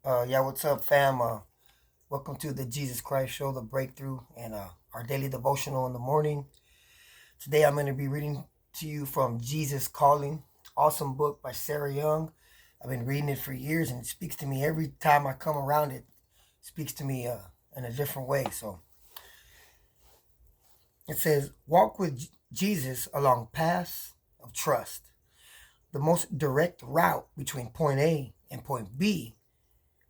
Yeah, what's up, fam? Welcome to the Jesus Christ Show, the breakthrough, and our daily devotional in the morning. Today, I'm going to be reading to you from Jesus Calling. Awesome book by Sarah Young. I've been reading it for years, and it speaks to me every time I come around it. It speaks to me in a different way. So it says, "Walk with Jesus along paths of trust. The most direct route between point A and point B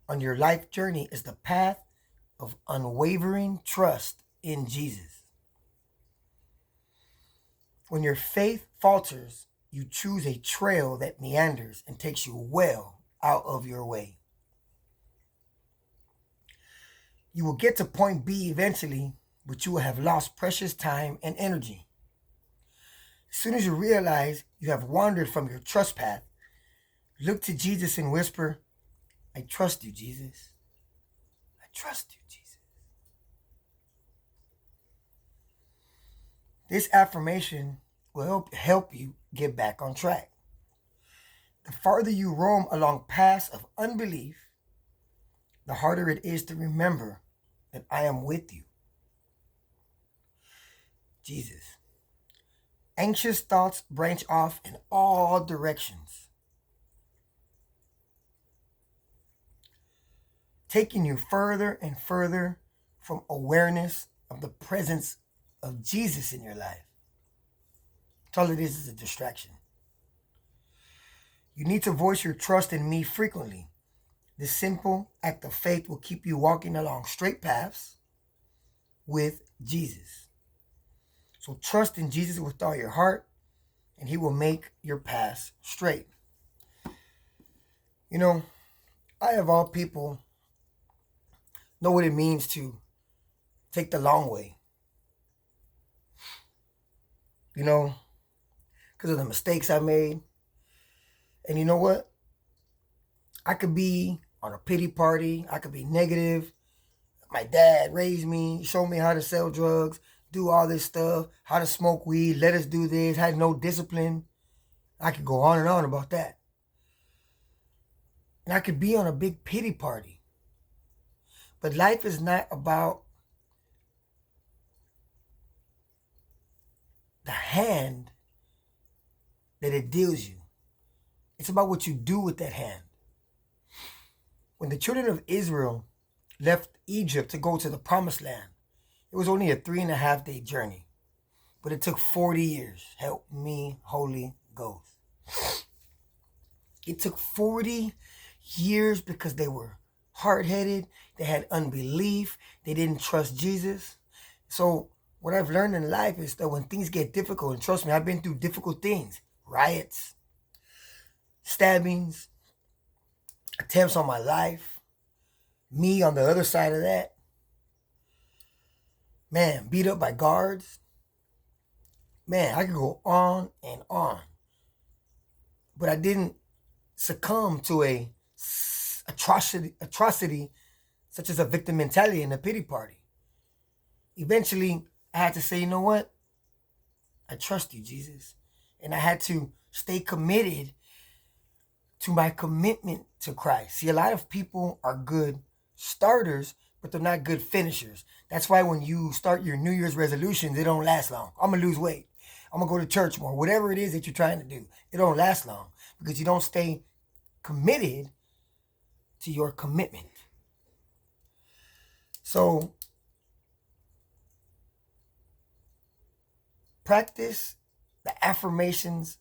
on your life journey is the path of unwavering trust in Jesus. When your faith falters, you choose a trail that meanders and takes you well out of your way. You will get to point B eventually, but you will have lost precious time and energy. As soon as you realize you have wandered from your trust path, look to Jesus and whisper, I trust you, Jesus. I trust you, Jesus. This affirmation will help you get back on track. The farther you roam along paths of unbelief, the harder it is to remember that I am with you. Jesus. Anxious thoughts branch off in all directions, taking you further and further from awareness of the presence of Jesus in your life. All it is a distraction. You need to voice your trust in me frequently. This simple act of faith will keep you walking along straight paths with Jesus. So trust in Jesus with all your heart, and he will make your paths straight. You know, I, of all people, know what it means to take the long way. You know, because of the mistakes I made. And you know what? I could be on a pity party. I could be negative. My dad raised me, showed me how to sell drugs, do all this stuff, how to smoke weed, let us do this, had no discipline. I could go on and on about that. And I could be on a big pity party. But life is not about the hand that it deals you. It's about what you do with that hand. When the children of Israel left Egypt to go to the promised land, it was only a 3.5 day journey. But it took 40 years. Help me, Holy Ghost. It took 40 years because they were hard-headed. They had unbelief. They didn't trust Jesus. So what I've learned in life is that when things get difficult, and trust me, I've been through difficult things, riots, stabbings, attempts on my life, me on the other side of that, man, beat up by guards. Man, I could go on and on. But I didn't succumb to a atrocity such as a victim mentality and a pity party. Eventually, I had to say, you know what? I trust you, Jesus. And I had to stay committed to my commitment to Christ. See, a lot of people are good starters, but they're not good finishers. That's why when you start your New Year's resolutions, they don't last long. I'm going to lose weight. I'm going to go to church more. Whatever it is that you're trying to do, it don't last long because you don't stay committed to your commitment. So practice the affirmations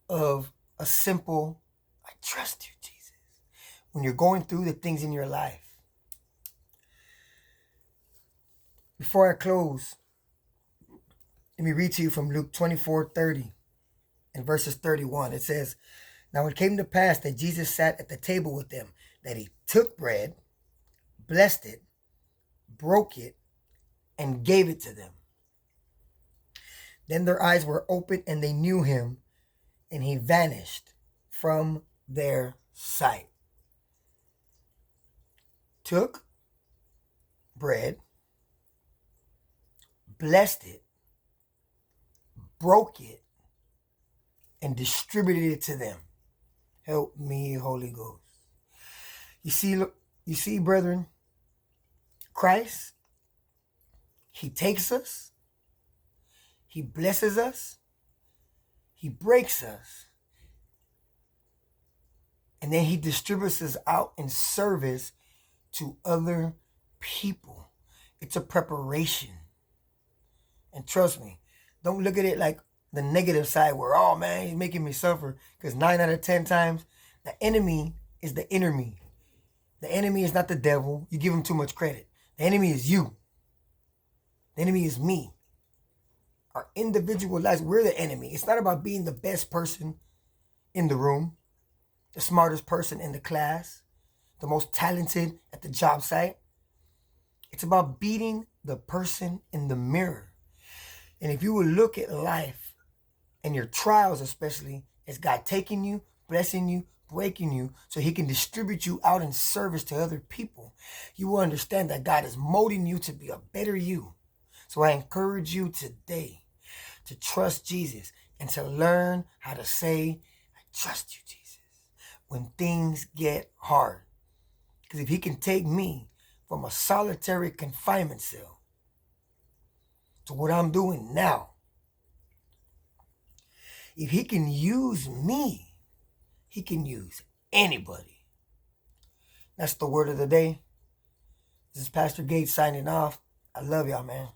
of a simple, I trust you, Jesus, when you're going through the things in your life. Before I close, let me read to you from Luke 24:30 and verses 31. It says, Now it came to pass that Jesus sat at the table with them, that he took bread, blessed it, broke it, and gave it to them. Then their eyes were opened and they knew him, and he vanished from their sight. Took bread, blessed it, broke it, and distributed it to them. Help me, Holy Ghost. You see, look, You see, brethren, Christ, he takes us, he blesses us, he breaks us, and then he distributes us out in service to other people. It's a preparation. And trust me, don't look at it like the negative side where, oh man, he's making me suffer. Because 9 out of 10 times, the enemy is the enemy. The enemy is not the devil. You give him too much credit. The enemy is you. The enemy is me. Our individual lives, we're the enemy. It's not about being the best person in the room, the smartest person in the class, the most talented at the job site. It's about beating the person in the mirror. And if you would look at life and your trials especially as God taking you, blessing you, breaking you so he can distribute you out in service to other people, you will understand that God is molding you to be a better you. So I encourage you today to trust Jesus and to learn how to say, I trust you, Jesus, when things get hard. Because if he can take me from a solitary confinement cell to what I'm doing now, if he can use me, he can use anybody. That's the word of the day. This is Pastor Gates signing off. I love y'all, man.